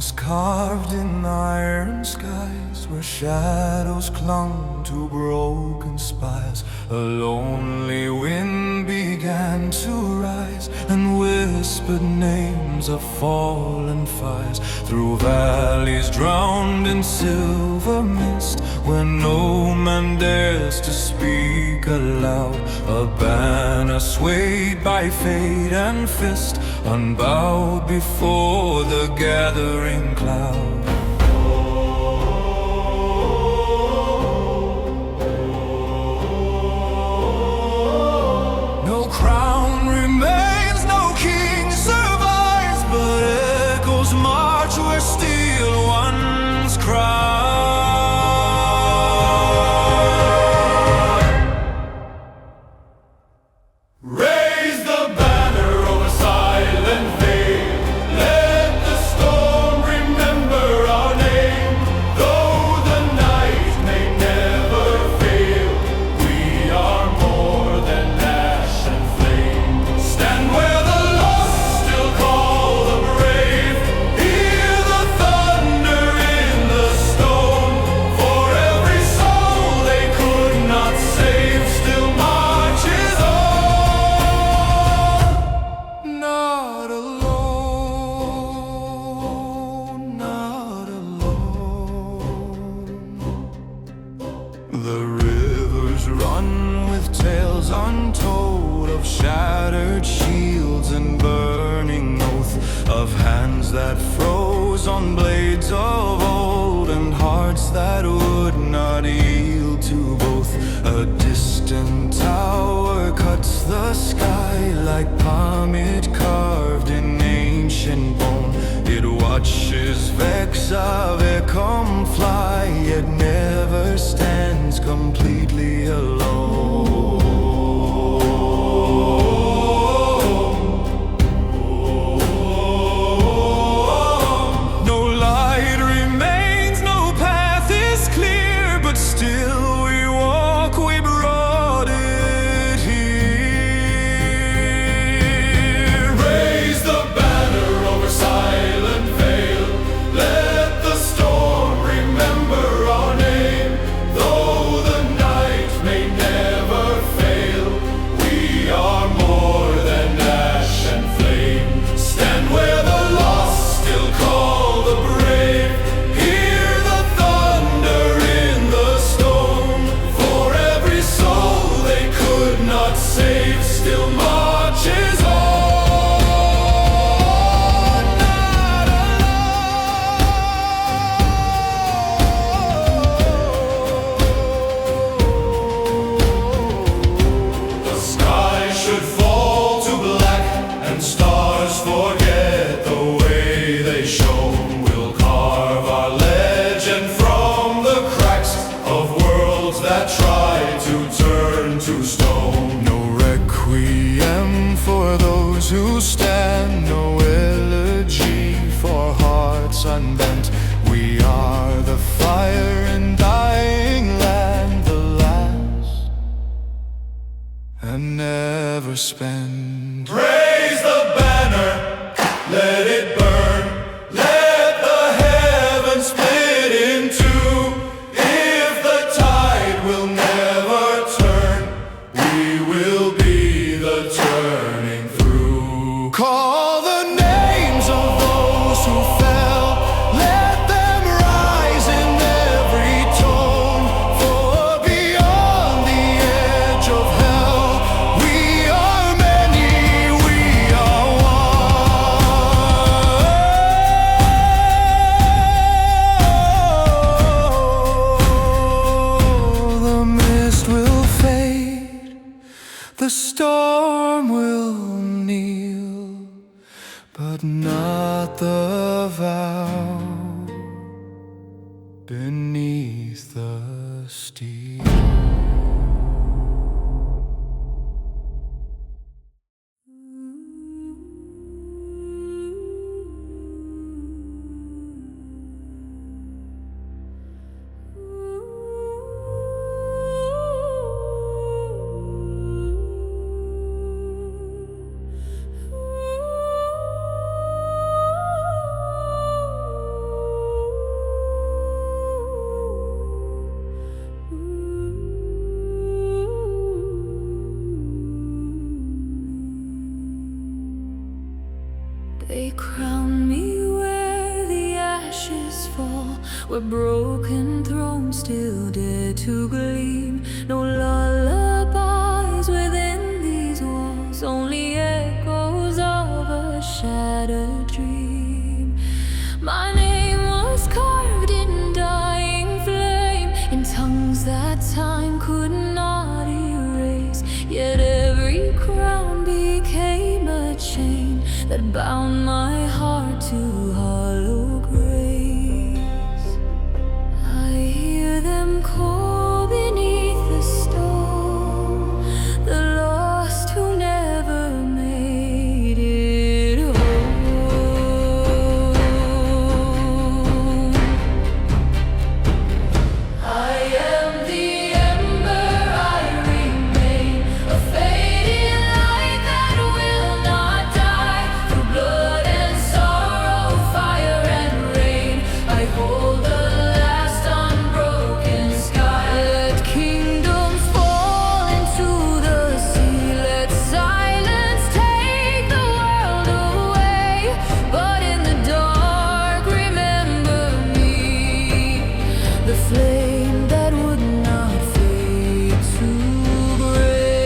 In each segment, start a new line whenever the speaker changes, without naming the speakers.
was carved in iron skies, where shadows clung to broken spires. A lonely wind began to rise and whispered names of fallen fires through valleys drowned in silver mist, where no man dares to speak aloud. A banner swayed by fate and fist, unbowed before the gathering cloud. No crown remains, no king survives, but echoes march where steel once cried. The rivers run with tales untold of shattered shields and burning oath, of hands that froze on blades of old and hearts that would not yield to both. A distant tower cuts the sky like pomade carved in ancient bone. It watches Vex of it come fly, yet never stands completely alone. No light remains, no path is clear, but still we walk, we brought it here. Raise the banner over silent Vale, let the storm remember our name. Though the night may never fail, we are more than ash and flame. Stand where the lost still call the brave. Hear the thunder in the storm. For every soul they could not save still marches on. Not alone. The sky should fall to black and stars forget the way they shone. We'll carve our legend from the cracks of worlds that try to turn to stone. No requiem for those who stand, no elegy for hearts unbent. We are the fire in dying land, the last and never spent. Raise the banner, let it burn, let the heavens split in two. If the tide will never turn, we will be the turning through. Call the names of those who fell, let them rise in every tone. For beyond the edge of hell, we are many, we are one. The mist will fade, the storm will kneel, but not the vow beneath the steel. They crown me where the ashes fall, where broken thrones still dare to gleam. No lullabies within these walls, only echoes of a shattered dream. My name was carved in dying flame, in tongues that time could not erase. Yet every crown became a chain that bound my heart to hollow grace. I hear them call beneath the stone, the lost who never made it home. I am the ember, I remain, a fading light that will not die. Through blood and sorrow, fire and rain, I hold the last unbroken sky. Let kingdoms fall into the sea, let silence take the world away. But in the dark, remember me, the flame that would not fade to gray.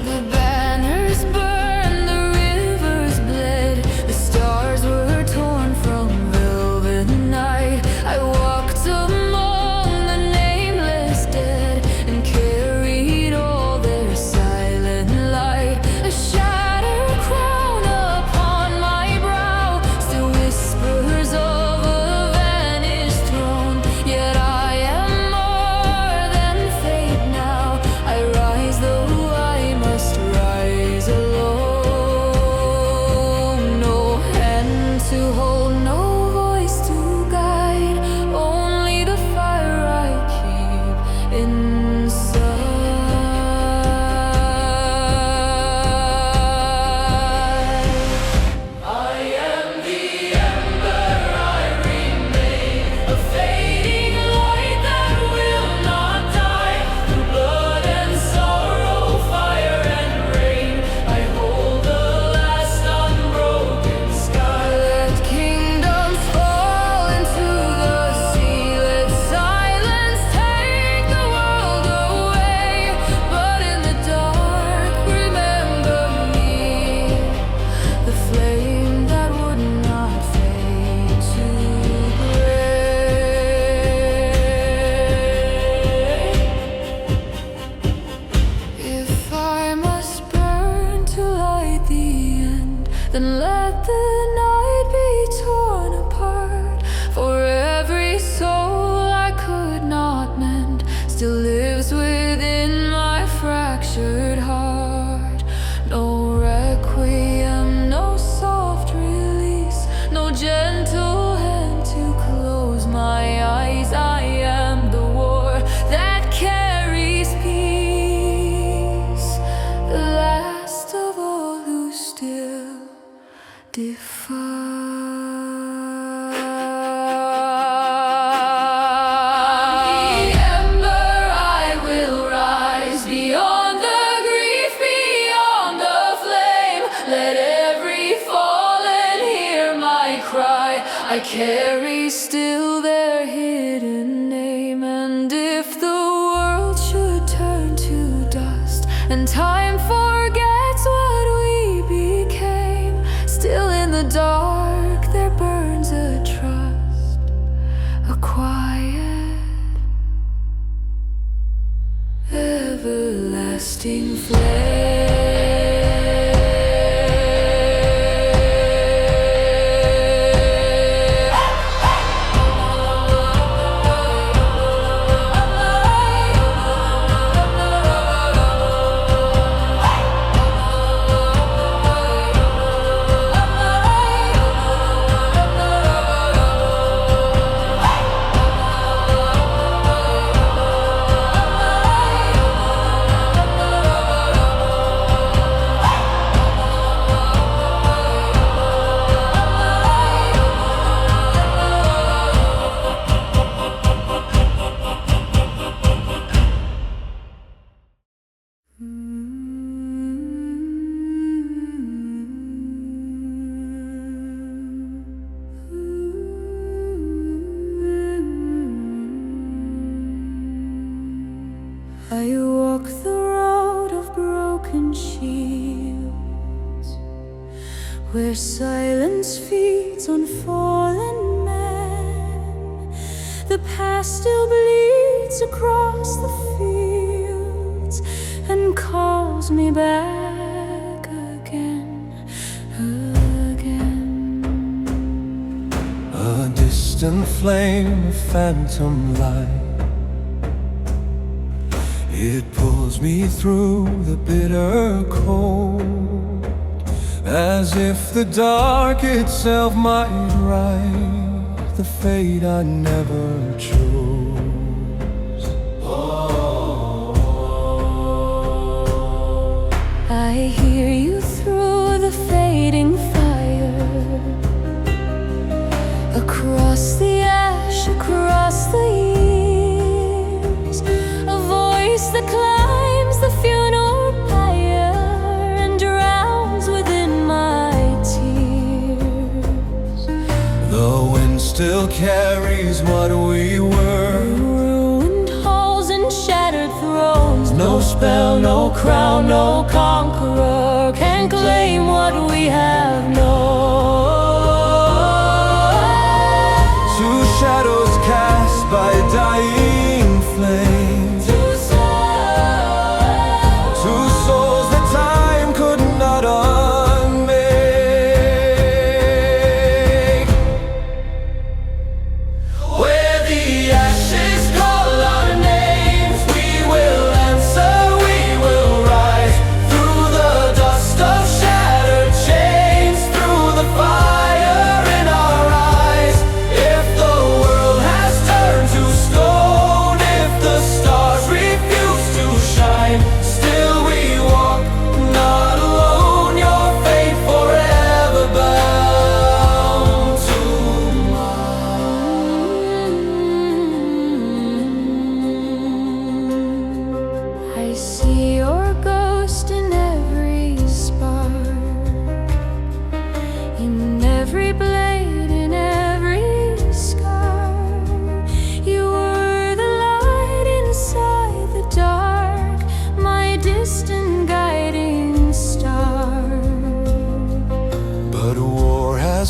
The banners burned, the rivers bled, the stars were torn from velvet night. I walked among the nameless dead and carried all their silent light. A shattered crown upon my brow, still whispers of a vanished throne. Yet I am more than fate now. I rise though I must rise alone. No hand to hold, no voice to guide, only the fire I keep inside. I am the ember, I remain, a fading light that will not die. Through blood and sorrow, fire and rain, I hold the last unbroken sky. Let kingdoms fall into the sea, let silence take the world away. But in the dark, remember me, the flame that would not fade to gray. If I must burn to light the end, then let the night be torn apart. For every soul I could not mend still lives within my fractured heart. No requiem, no soft release, no gentle hand to close my eyes. I am the war that carries peace, the last of all who still defy. Ember, I will rise beyond the grief, beyond the flame. Let every fallen hear my cry. I carry still their hidden name. And if the world should turn to dust and time forgets what we became, still in the dark there burns a trust, a quiet, everlasting flame. I walk the road of broken shields, where silence feeds on fallen men. The past still bleeds across the fields and calls me back again, again. A distant flame, a phantom light, it pulls me through the bitter cold, as if the dark itself might write the fate I never chose. Oh, I hear you through the fading fire, across the ash, across the years, a voice that climbs the funeral pyre and drowns within my tears. The wind still carries what we were, ruined halls and shattered thrones. No spell, no crown, no conqueror can claim what we have known. Two shadows cast by a dying flame,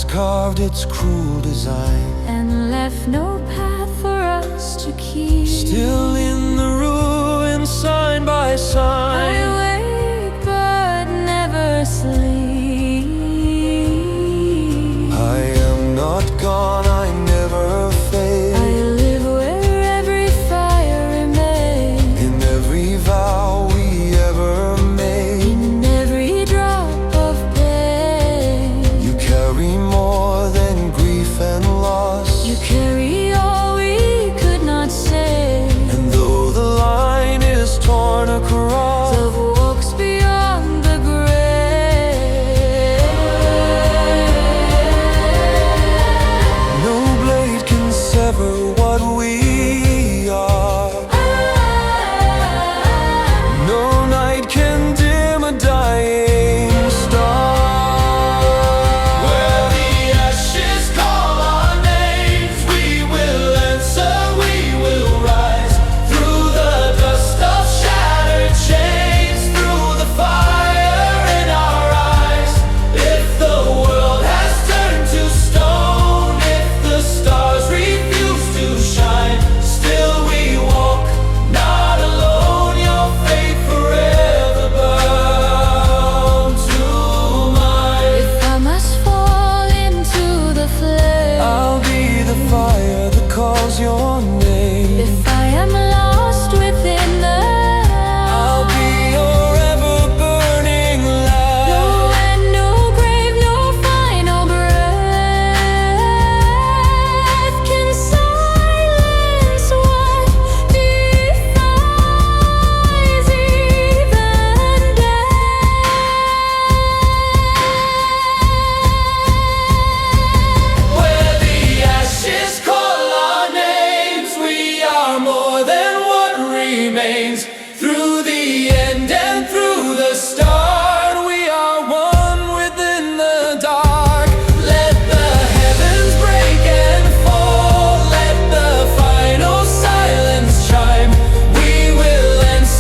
carved its cruel design and left no path for us to keep. Still in the ruins, sign by sign, I wake but never sleep. I am not gone, I never fade. I live where every fire remains, in every vow we ever made, in every drop of pain. You carry more than grief and loss, you carry all we could not say. And though the line is torn across, love walks beyond the grave. No blade can sever what we are, no night can dim a dying star. Your name. If I am lost within the night, I'll be your ever-burning light. No end, no grave, no final breath can silence what defies even death. Where the ashes more than what remains. Through the end and through the start, we are one within the dark. Let the heavens break and fall, let the final silence chime. We will answer.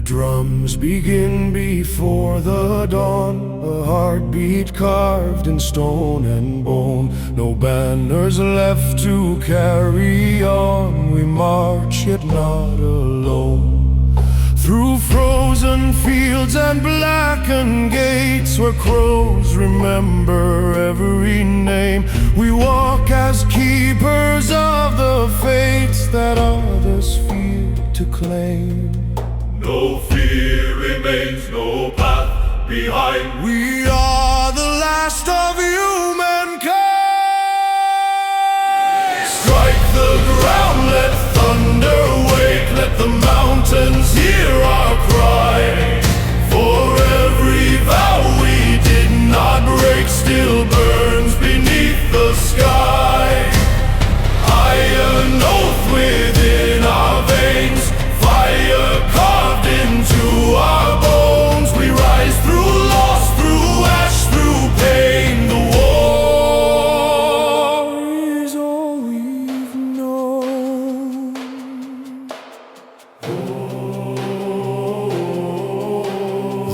drums begin before the dawn, a heartbeat carved in stone and bone. No banners left to carry on, we march yet not alone. Through frozen fields and blackened gates, where crows remember every name, we walk as keepers of the fates that others fear to claim.
No fear remains, no path behind.
We are the last of humankind. Strike the ground, let thunder wake, let the mountains hear our cry. For every vow we did not break still burns beneath the sky. Iron oath within our veins, fire carved into our bones. We rise through loss, through ash, through pain. The war is all we've known.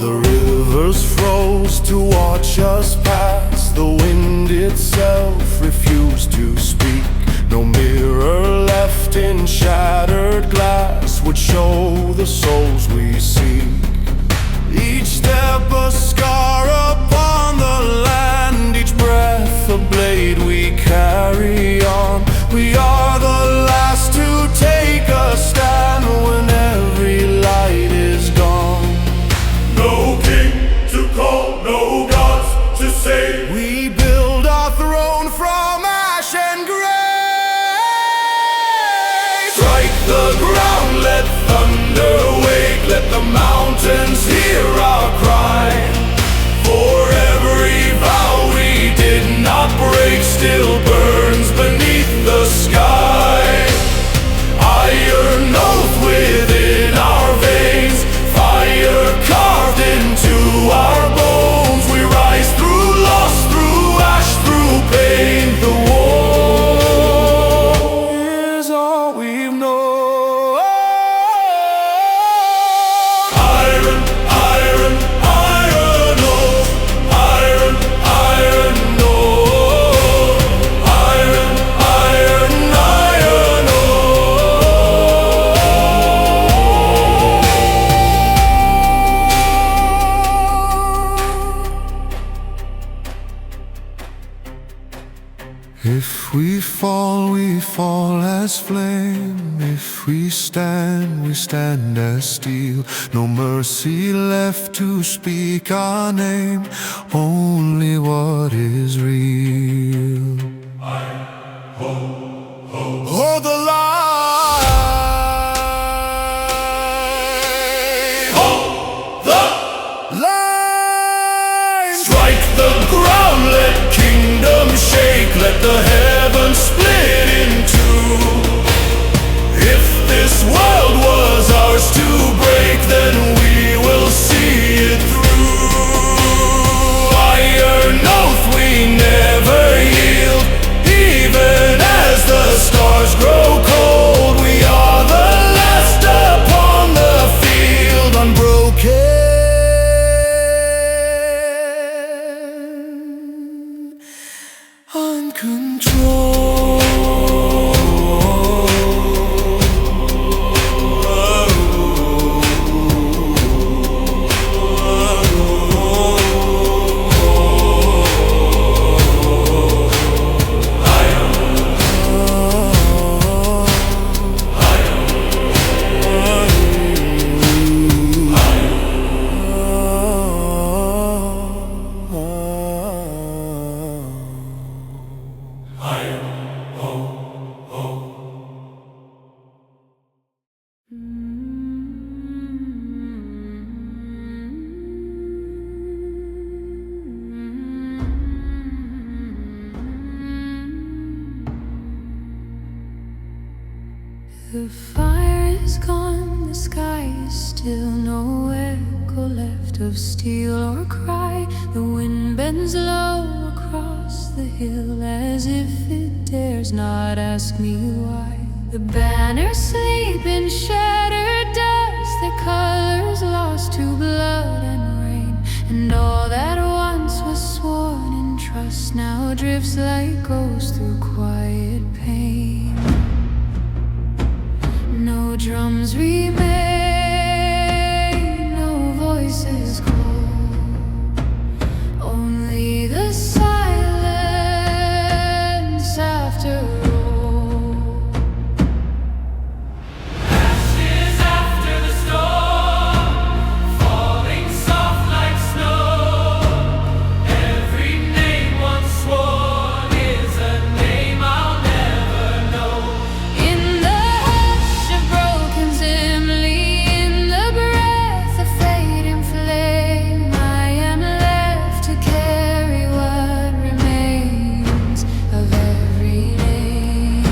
The rivers froze to watch us pass. The wind itself refused to speak. No mirror left in shattered glass would show the souls we seek. Each step a scar upon the land, each breath a blade we carry on. We are the last to take a stand when every light is gone.
No king to call, no gods to save.
We build our throne from ash and grave. Strike the ground, let thunder wake, let the mountains hear our cry. For every vow we did not break still burns beneath the sky. Iron oath within our veins, fire carved into our bones. We rise through loss, through ash, through pain. The war is all we've known. Iron, iron, iron oath. Iron, iron oath. Iron, iron, iron oath. If we fall as flame. If we stand as steel. No mercy left to speak our name, only what is real. Hold the line.
Hold the
Line. Strike the ground, let kingdoms shake, let the heavens split in two. If this world was ours to break, then we will see it through. Iron oath, we never yield, even as the stars grow cold. We are the last upon the field, unbroken, uncontrolled. The fire is gone, the sky is still, no echo left of steel or cry. The wind bends low across the hill, as if it dares not ask me why. The banners sleep in shattered dust, their colors
through blood and rain, and all that once was sworn in trust now drifts like ghosts through quiet pain. No drums remain, no voices call, only the silence after all.
Ashes after the storm, falling soft like snow. Every name once sworn is a name I'll never know.
In the hush of broken simile, in the breath of fading flame, I am left to carry what remains of every name.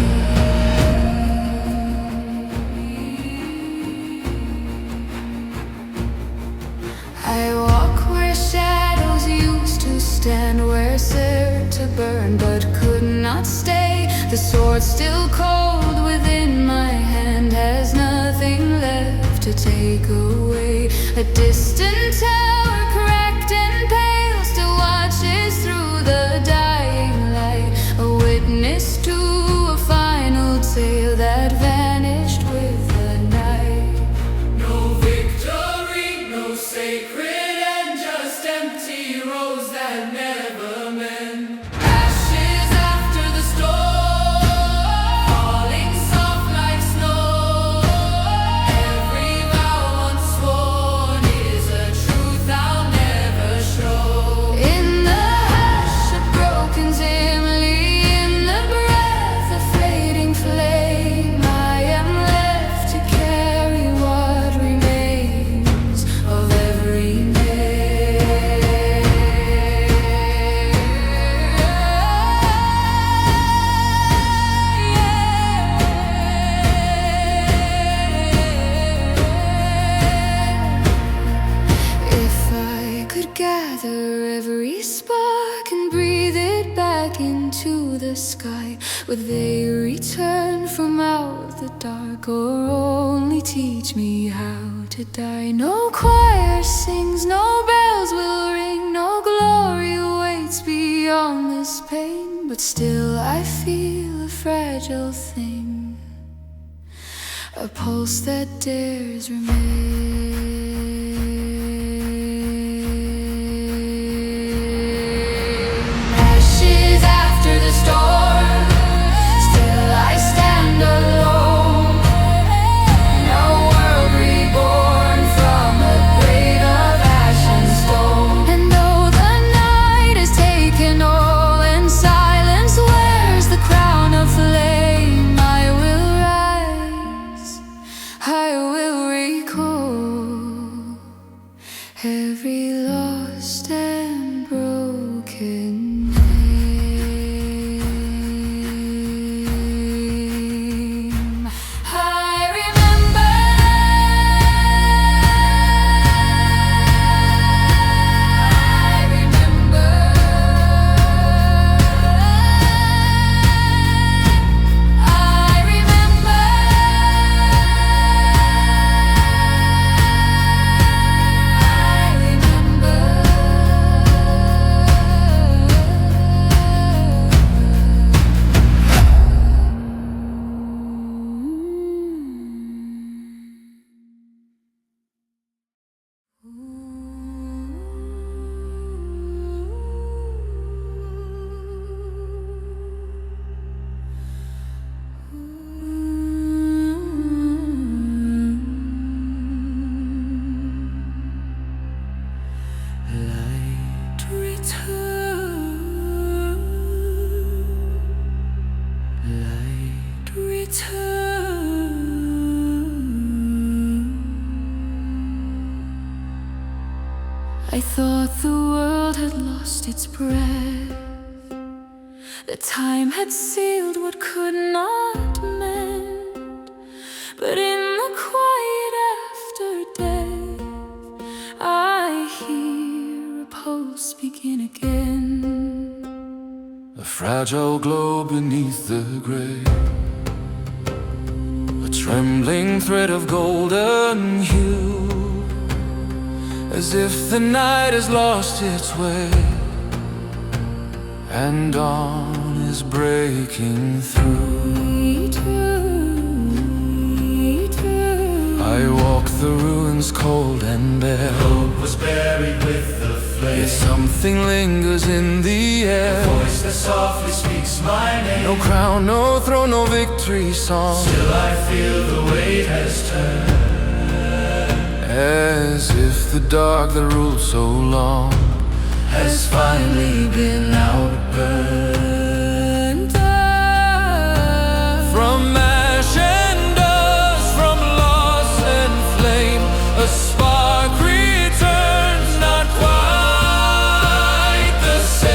I walk where shadows used to stand, where served to burn but could not stay. The sword still cold within my hand has nothing left to take away. A distant tower cracked and pale still watches through the dying light, a witness to a final tale that vanished with the night.
No victory, no sacred end, just empty roads that never mend. Ashes after the storm, falling soft like snow. Every vow once sworn is a truth I'll never show.
In the hush of broken simile, in the breath of fading flame, I am left to carry what remains of every If I could gather every spark and breathe it back into the sky, would they return from out the dark or only teach me how to die? No choir sings, no bells will ring, no glory waits beyond this pain, but still I feel a fragile thing, a pulse that dares remain. Ashes after the storm, still I stand alone. No world reborn from a grave of ash and stone. And though the night has taken all and silence wears the crown of flame, I will rise, I will recall every lost and broken name. I remember, I remember, I remember. Light return, light return. I thought the world had lost its breath, that time had sealed what could not mend, but in the quiet after death, I hear a pulse begin again.
A fragile glow beneath the grave, a trembling thread of golden hue, as if the night has lost its way and dawn is breaking through. I walk the ruins cold and bare.
Hope was buried with the flame.
Yet something lingers in the air.
A voice that softly speaks my name.
No crown, no throne, no victory song.
Still I feel the weight has turned,
as if the dark that ruled so long
has finally been outburned.
from ash and dust, from loss and flame. A spark returns, not quite the same.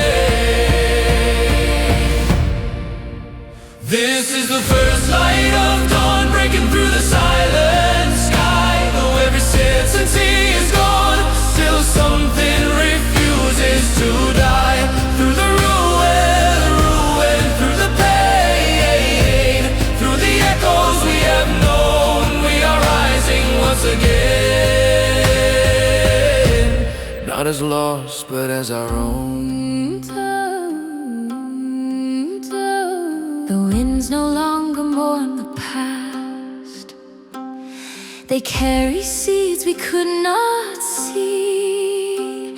This is the first light of dawn breaking through the silent sky. Though every certainty is gone, still something refuses to die. Through the ruin, through the pain, through the echoes we have known, we are rising once again.
Not as lost, but as our own.
The winds no longer mourn the past. They carry seeds we could not see,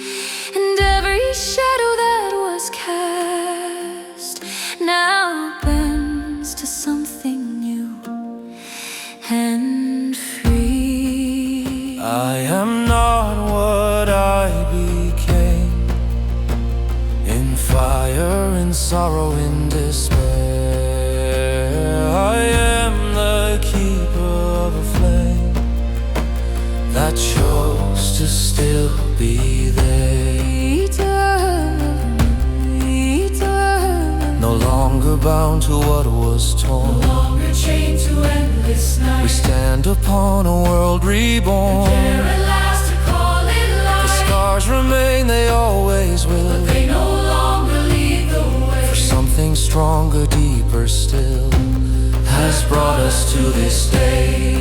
and every shadow that was cast now bends to something new and free.
I am not what I became, in fire, in sorrow, in despair. I am the keeper of a flame that chose to still be there. No longer bound to what was torn.
No longer chained to endless night.
We stand upon a world reborn.
Dare at last to call it
The
light.
scars remain, they always will.
But they no longer lead the way.
For something stronger, deeper still, has brought us to this day.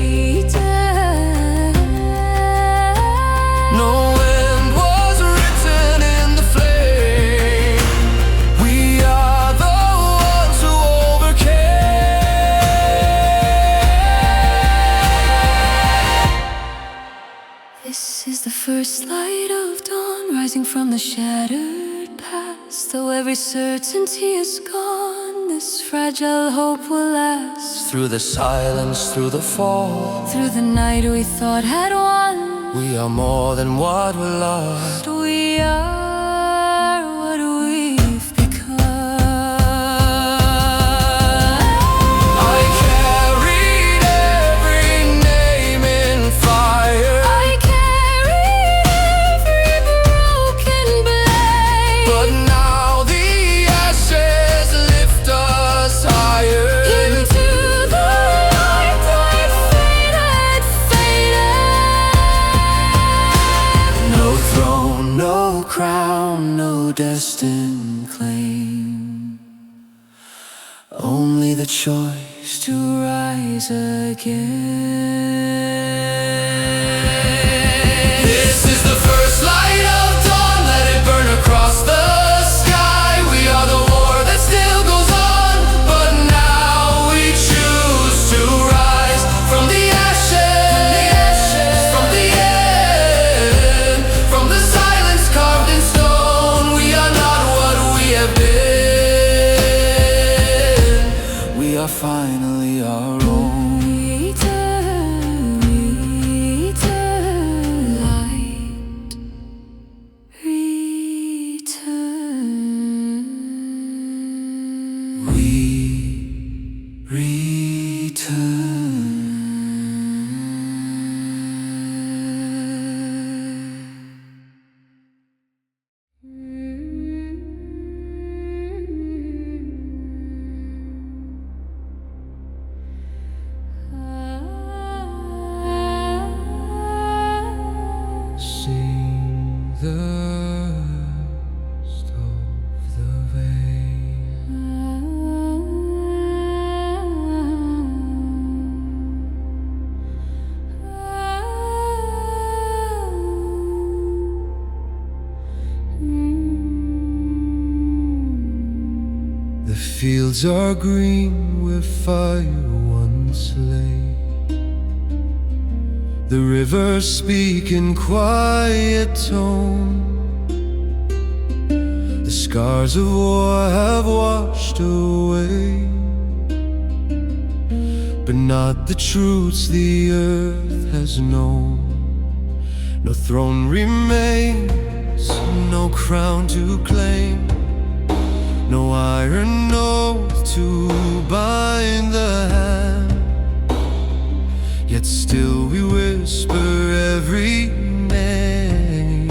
No end was written in the flame. We are the ones who overcame.
This is the first light of dawn rising from the shattered past. Though every certainty is gone, this fragile hope will last.
Through the silence, through the fall,
Through the night we thought had won,
we are more than what we lost.
we are what we've become.
I carried every name in fire,
I carried every broken blade,
but now the ashes lift us higher.
into the light that faded.
No throne, no crown, no destined claim, only the choice to rise again. This is the first light of dawn, let it burn across the sky. We are the war that still goes on, but now we choose to rise from the ashes, from the end, from the silence carved in stone. We are not what we have been. We are finally our own.
Light return.
We return. Sing the rest of the veil. fields are green where fire once lay. The rivers speak in quiet tone. The scars of war have washed away, but not the truths the earth has known. No throne remains, no crown to claim, no iron oath to bind the hand. Yet still we whisper every name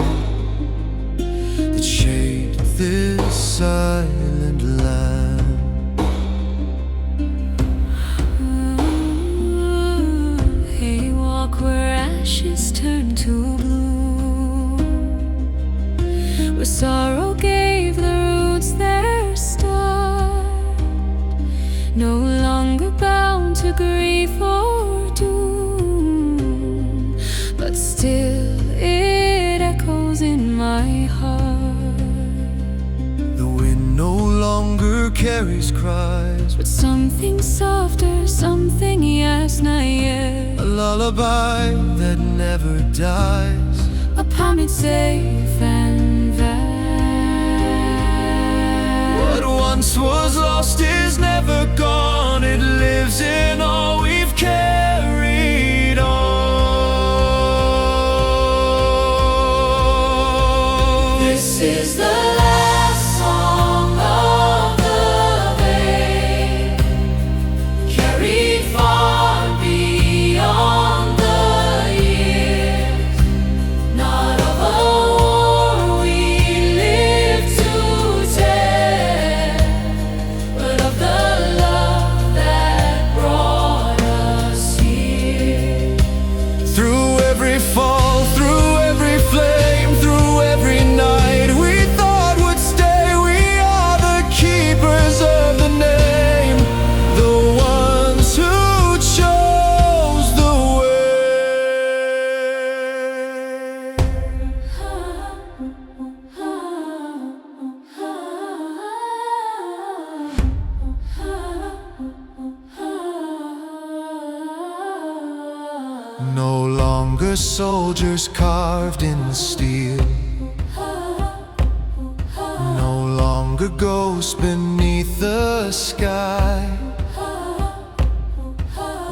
that shaped this silent land.
Hey, walk where ashes turn to blue, where sorrow gave the roots their start, no longer bound to grief or doom, but still it echoes in my heart.
The wind no longer carries cries,
But something softer, something yasna,
a lullaby that never dies.
upon it safe and vast.
What once was lost is never gone. It lives in all we've carried on.
This is the last song of the Vale, carried far beyond the years. Not of a war we live to tell, but of the love that brought us here.
Through every fall, through every flame, through every night we thought would stay. We are the keepers of the name, the ones who chose the way. No longer soldiers carved in steel, no longer ghosts beneath the sky.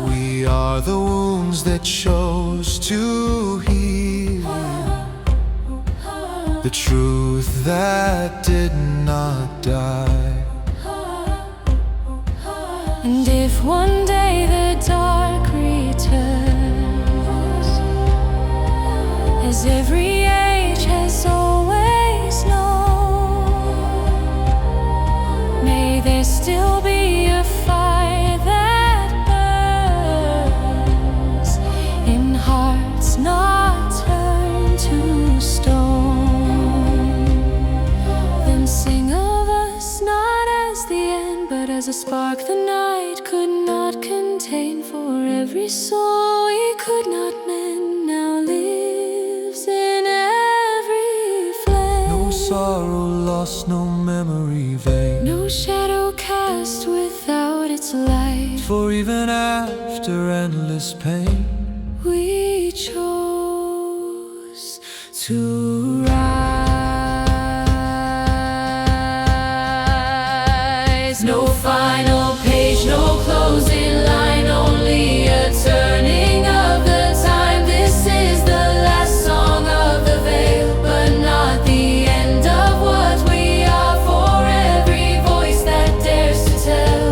We are the wounds that chose to heal, the truth that did not die.
And if one day the dark returns, as every age has always known, may there still be a fire that burns in hearts not turned to stone. Then sing of us not as the end, but as a spark the night could not contain. For every soul we could not mend now lives in every flame.
No sorrow lost, no memory vain.
No shadow cast without its light.
For even after endless pain,
We chose to rise. No final page, no closing line, only a turning of the time. This is the last song of the Vale, but not the end of what we are. For every voice that dares to tell,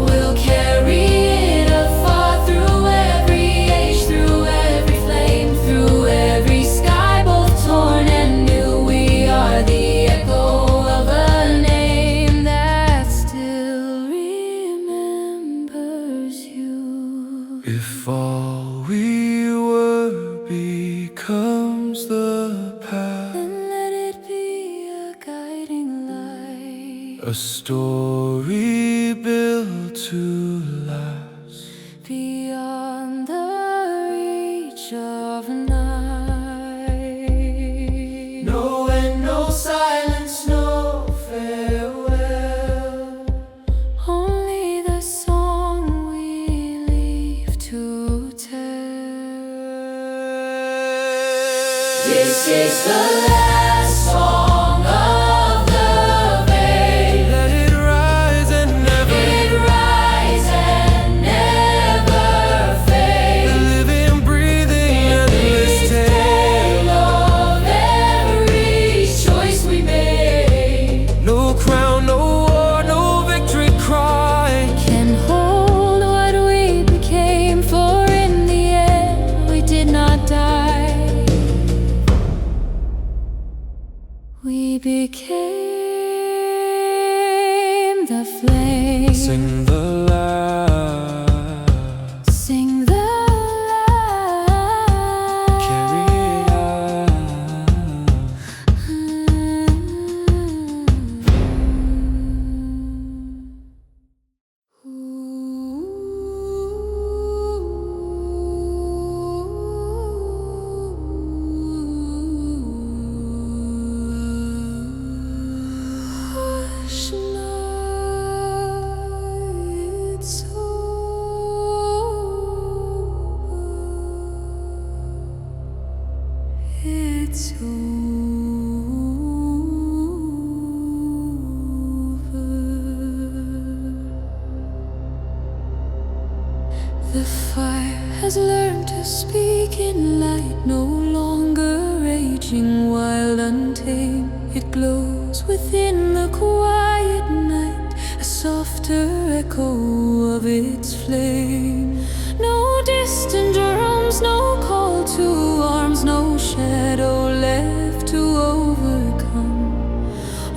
we'll carry it afar. Through every age, through every flame, through every sky, both torn and new. We are the echo of a name that still remembers you.
if all we were becomes the path,
Then let it be a guiding light,
a story built to last.
beyond the reach of night.
No end, no silence, no farewell.
This is the last song of the Vale.
Let it rise and never,
It rise and never fade.
the living, breathing, endless tale.
Of every choice we made.
No crown, no war, no victory cry
Can hold what we became, for in the end we did not die. We became the flame.
Sing the last,
Sing the last.
carry it out.
Hush now, it's over. It's over. The fire has learned to speak in light, no longer raging wild, untamed. It glows within the quiet night, a softer echo of its flame. No distant drums, no call to arms, no shadow left to overcome.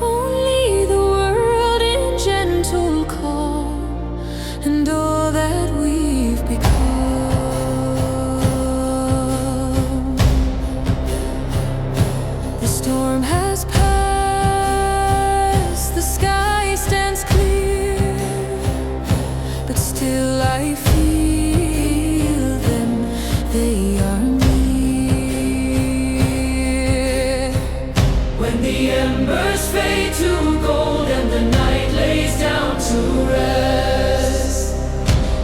Only the world in gentle calm, and all that we've become. The storm has passed, the sky stands clear, but still I feel them, they are near.
When the embers fade to gold and the night lays down to rest,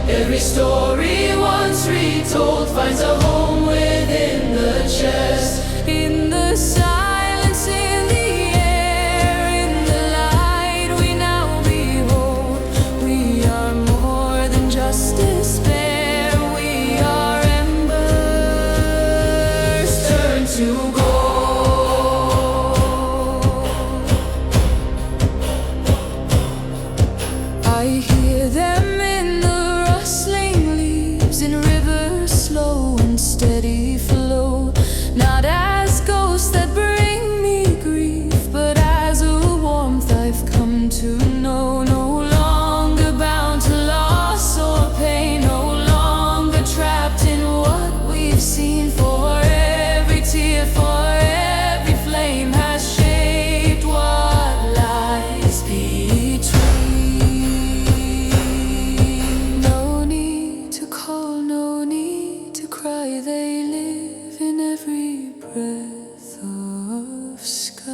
every story once retold finds a home within the chest.
In the silence, in the air, in the light we now behold, we are more than just despair. We are embers
Turn to gold.
I hear them in the rustling leaves, in rivers slow and steady flow, not as ghosts that bring me grief, but as a warmth I've come to know. No longer bound to loss or pain, no longer trapped in what we've seen. For every tear, for every flame has shaped what lies between. No need to call, no need to cry, they live in every breath of sky.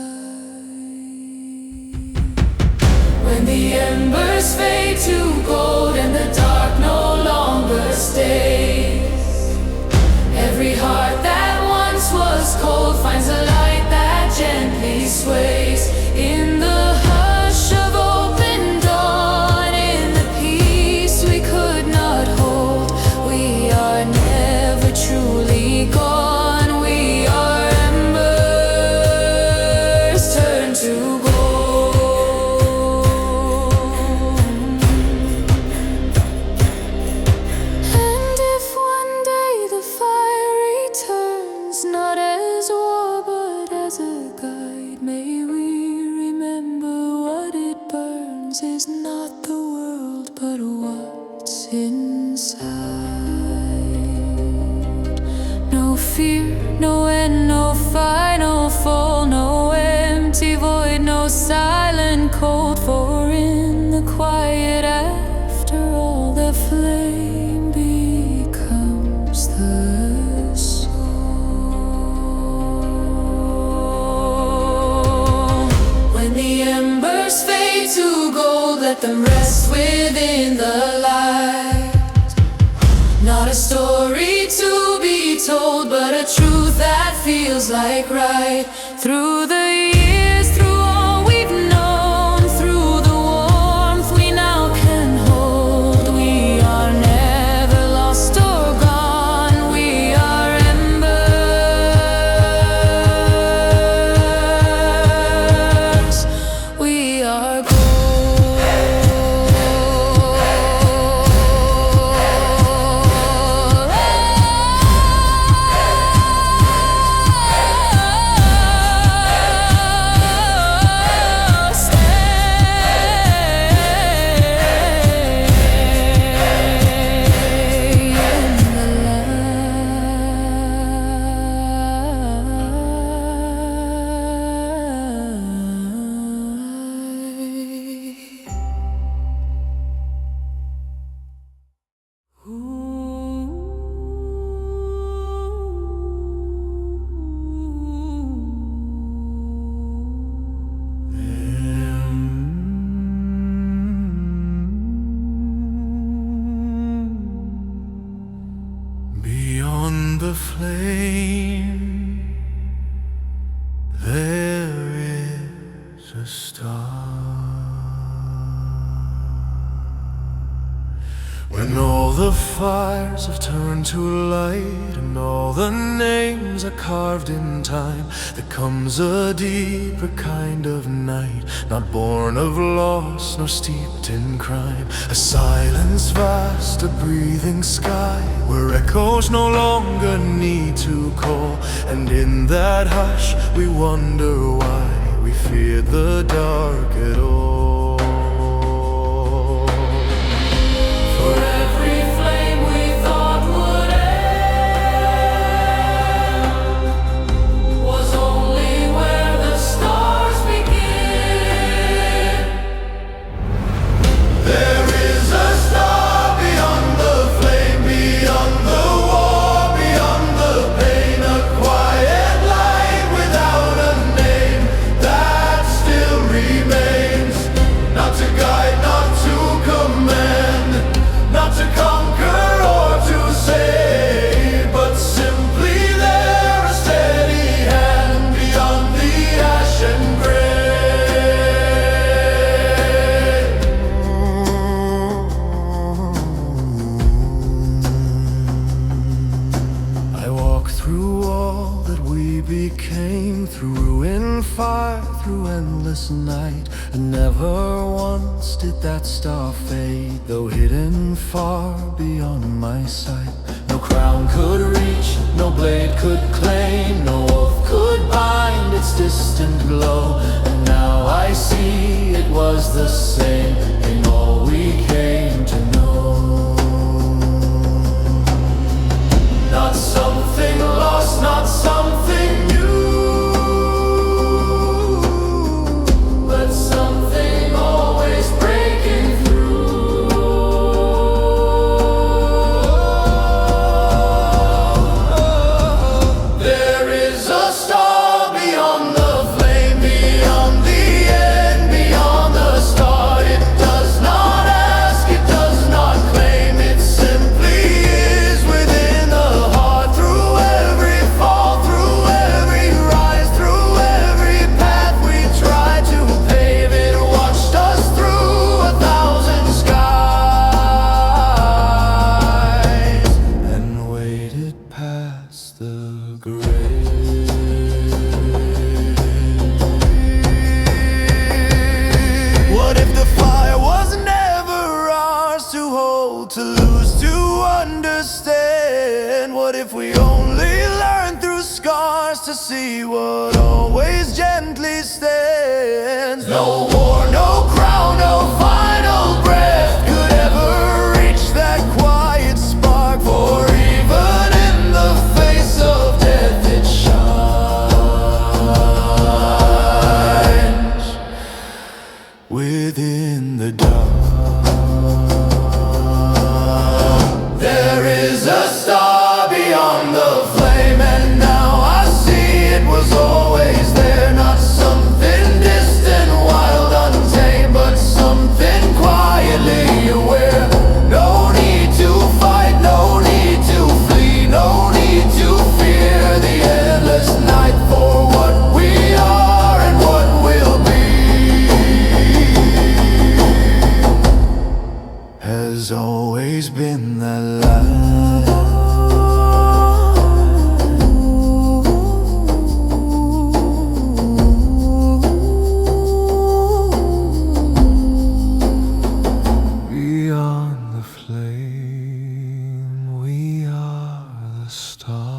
When the embers fade to gold and the dark no longer stays, every heart that once was cold finds a light that gently sways. In the hush of open dawn, in the peace we could not hold, we are never truly gone. We are embers turn to gold.
And if one day the fire returns, not as war but as a guide, may we remember what it burns is not the world but what's inside. No fear, no end, no final fall, no empty void, no silent cold. For in the quiet after all, the flame becomes the soul.
When the embers fade to gold, let them rest within the light. Not a story to be told, but a truth that
feels like right. Through the years, through all we've known, through the warmth we now can hold, we are never lost or gone. We are embers. We are gold.
Beyond the flame, there is a star. When all the fires have turned to light and all the names are carved in time, there comes a deeper kind of night, not born of loss nor steeped in crime. A silence vast, a breathing sky, where echoes no longer need to call. And in that hush we wonder why we feared the dark at all.
For every flame we thought would end was only where the stars begin.
There is a star beyond the flame, beyond the war, beyond the pain, a quiet light without a name that still remains, not to guide, not to command, not to conquer or to save, but simply there, a steady hand beyond the ash and grey. I walk through all that we became, through ruin, fire, through endless night, and never once did that star fade, though hidden far beyond my sight. No crown could reach, no blade could claim, no wolf could bind its distant glow. And now I see it was the same in all we came to know. Not something lost, not something new, but something always breaking through. There is a star beyond the flame, beyond the end, beyond the start. It does not ask, it does not claim, it simply is within the heart. Through every fall, through every rise, through every path we tried to pave, it watched us through 1,000 skies and waited past the grave. What if the fire was never ours to hold, to lose, to understand? What if we only learned through scars to see what always gently stands? No war, no crown, no final breath could ever reach that quiet spark, for even in the face of death it shines within the dark. There is a star beyond the flame, and now I see it was always there. Not something distant, wild, untamed, but something quietly There's always been that light. Beyond the flame, we are the stars.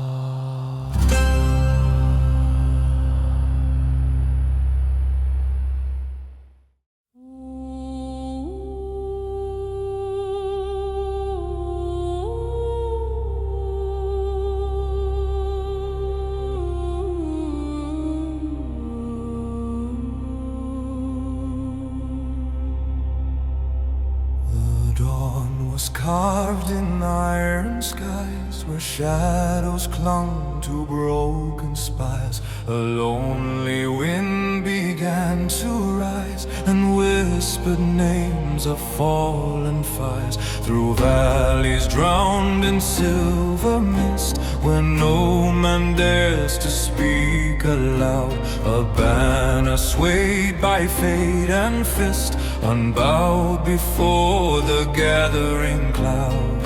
Dawn was carved in iron skies, where shadows clung to broken spires. A lonely wind began to rise and whispered names of fallen fires through valleys drowned in silver mist, where no man dares to speak aloud. A banner swayed by fate and fist, unbowed before the gathering cloud.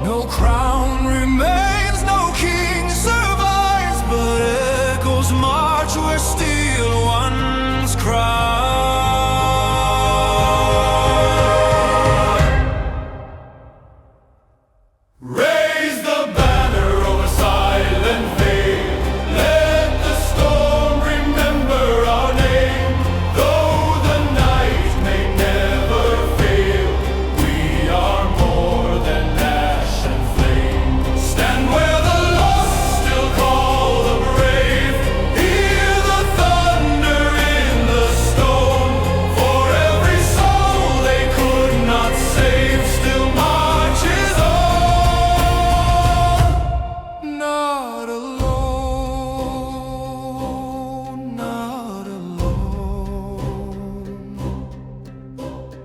No crown remains, no king survives, but echoes march where steel once cried. Raise the banner over silent Vale. Let the storm remember our name. Though the night may never fail, we are more than ash and flame. Stand where the lost still call the brave. Hear the thunder in the stone. For every soul they could not save still marches on. Not alone, not alone.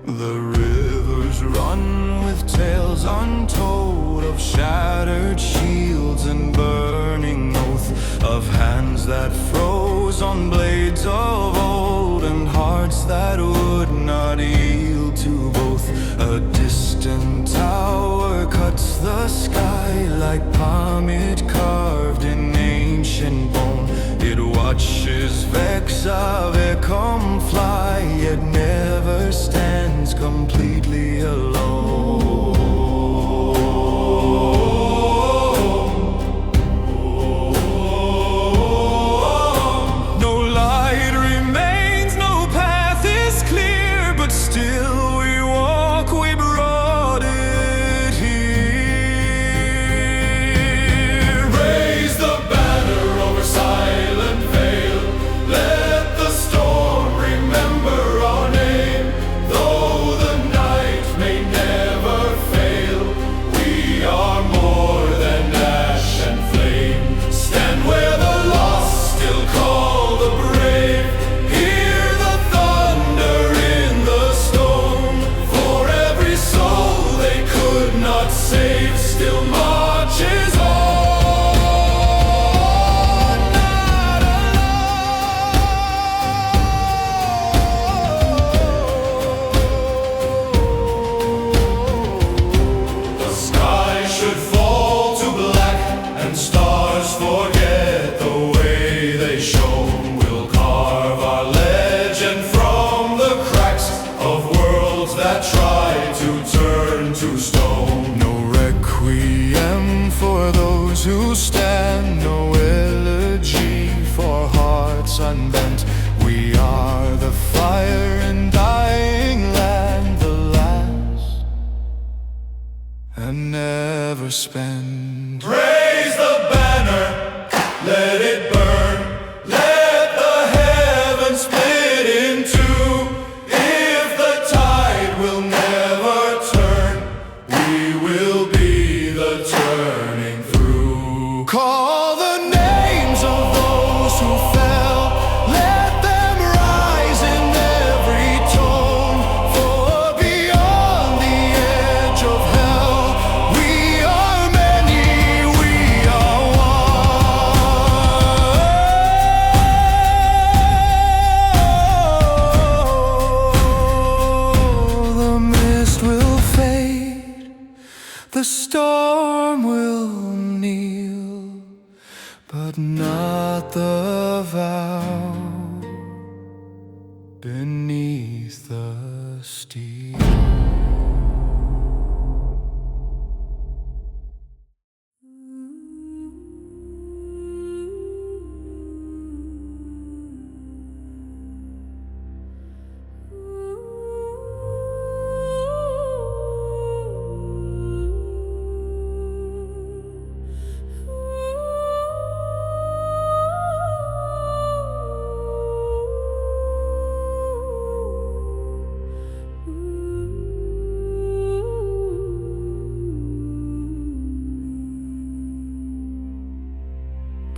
The rivers run with tales untold of shattered shields and burning oath, of hands that froze on blades of old and hearts that would not yield to both. A distant tower cuts the sky like pomade carved in ancient bone. It watches Vex of it come fly, yet never stands completely alone. No light remains, no path is clear, but still we walk, we brought it here. Raise the banner over silent Vale. Let the storm remember our name. Though the night may never fail, we are more than ash and flame. Stand where the lost still call the brave. Hear the thunder in the stone. For every soul they could not save still marches on. Not alone. The sky should fall to black and stars forget the way they shone. We'll carve our legend from the cracks of worlds that try to turn to stone. No requiem for those who stand, no elegy for hearts unbent. We are the fire and dying land, the last and never spent. Raise the banner, let it burn. Let the heavens split in two. If the tide will never turn, we will be the turning through. Call the names of those who fell. Let them rise in every tone. For beyond the edge of hell, we are meant vow beneath the steel.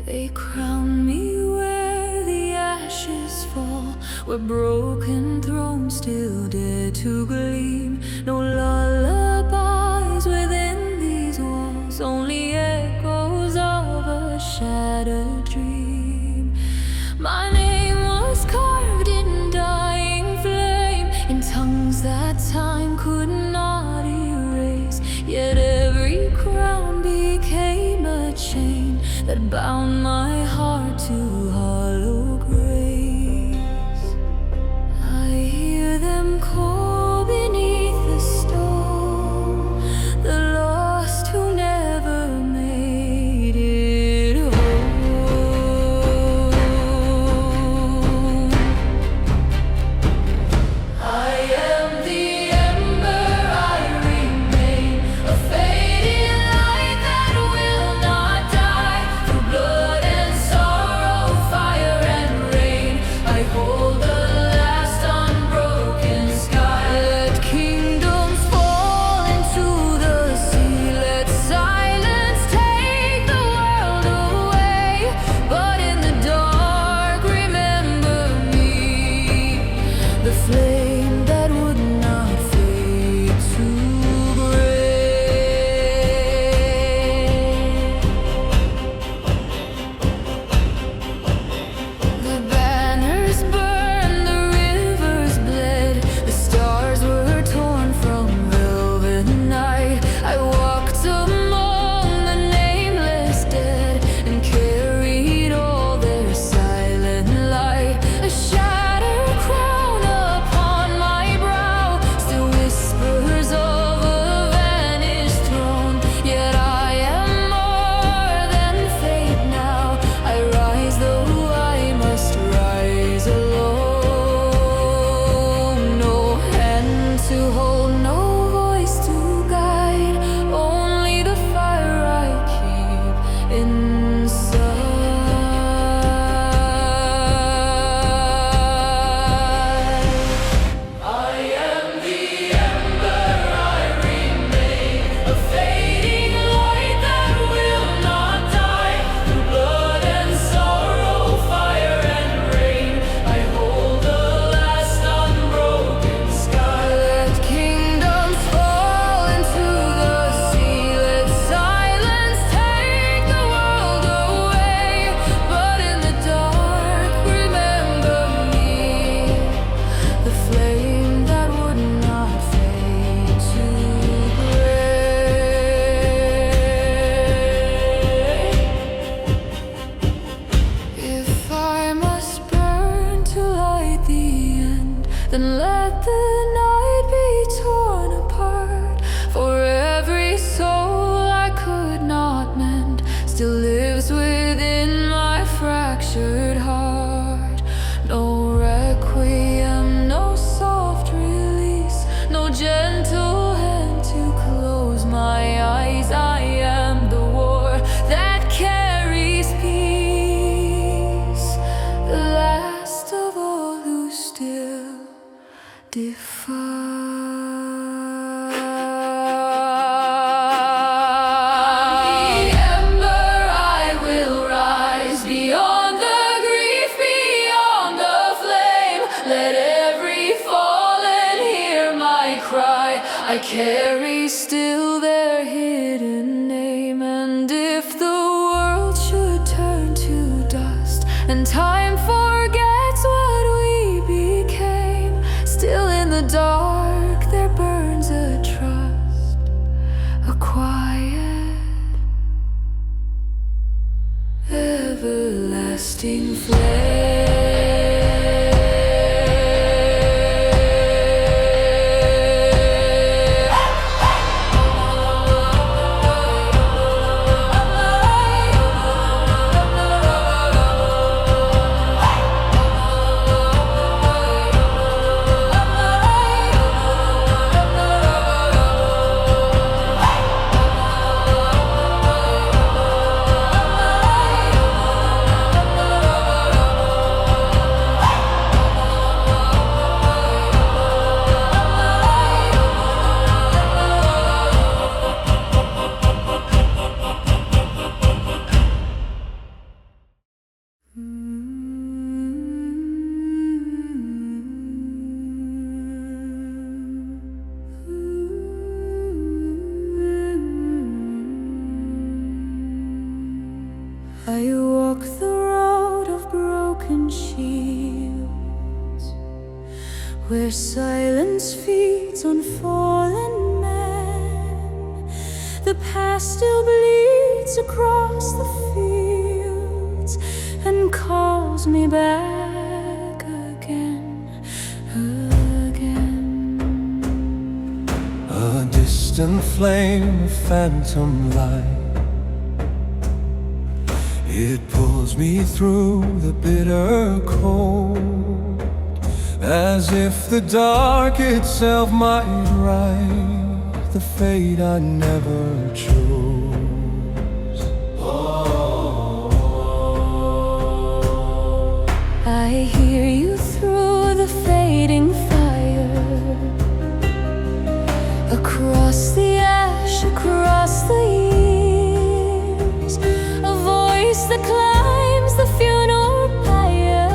They crown me where the ashes fall, where broken thrones still dare to gleam. No lullabies within these walls, only echoes of a shattered dream. My name was carved in dying flame, in tongues that time could not erase. Yet every crown became a chain that bound my heart to hollow grace. I hear them call beneath the stone, the lost who never made it home. I am the ember, I remain a fading light that will not die. Through blood and sorrow, fire and rain, I hold the last unbroken sky. Let kingdoms fall into the sea, let silence take the world away. But in the dark, remember me, the flame that would not fade to gray. The banners burned, the rivers bled, the stars were torn from velvet night. I walked among the nameless dead and carried all their silent light. A shattered crown upon my brow, still whispers of a vanished throne. Yet I am more than fate now. I rise though I must rise alone. No hand to hold, no voice to guide, only the fire I keep inside. I am the ember, I remain a fading light that will not die. Through blood and sorrow, fire and rain, I hold the last unbroken sky. Let kingdoms fall into the sea, let silence take the world away. But in the dark, remember me, the flame that would not fade to gray. If I must burn to light the end, then let the night be torn apart. For every soul I could not mend still lives within my fractured heart. No requiem, no soft release, no gentle hand to close my eyes. I am the war that carries peace, the last of all who still defy. The ember, I will rise beyond the grief, beyond the flame. Let every fallen hear my cry. I carry still their hidden name. And if the world should turn to dust and time forgets what we became, still in the dark there burns a trust, a quiet, everlasting bursting flame. I walk the road of broken shields, where silence feeds on fallen men. The past still bleeds across the fields and calls me back again, again.
A distant flame, a phantom light, it pulls me through the bitter cold, as if the dark itself might write the fate I never chose. Oh.
I hear you through the fading fire, across the ash, across the years, a voice that climbs the funeral pyre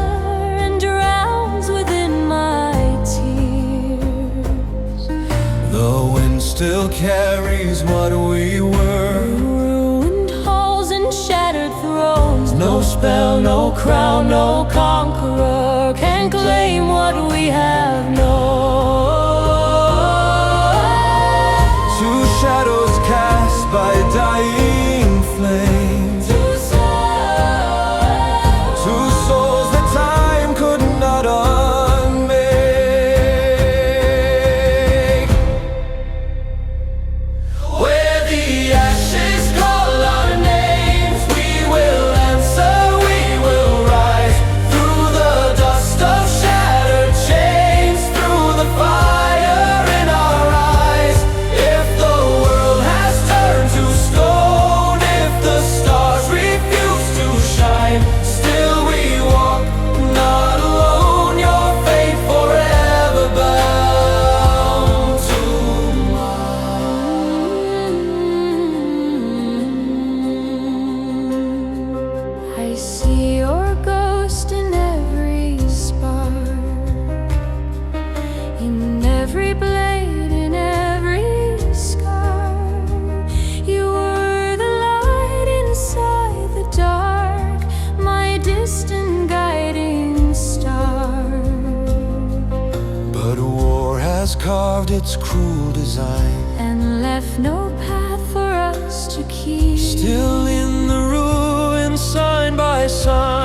and drowns within my tears.
The wind still carries what we were,
Ruined halls and shattered thrones.
no spell, no crown, no
conqueror can claim what we have known.
two shadows cast by dying flames, two souls that time could not unmake.
Where the ashes call our names, we will answer, we will rise. Through the dust of shattered chains, through the fire in our eyes. If the world has turned to stone, if the stars refuse to shine, still we walk, not alone. Your fate forever bound to
I see your ghost in every spark, in every blade, in every scar. You were the light inside the dark, my distant guiding star.
But war has carved its cruel design,
And left no path for us to keep.
still in the ruins, sign by sign.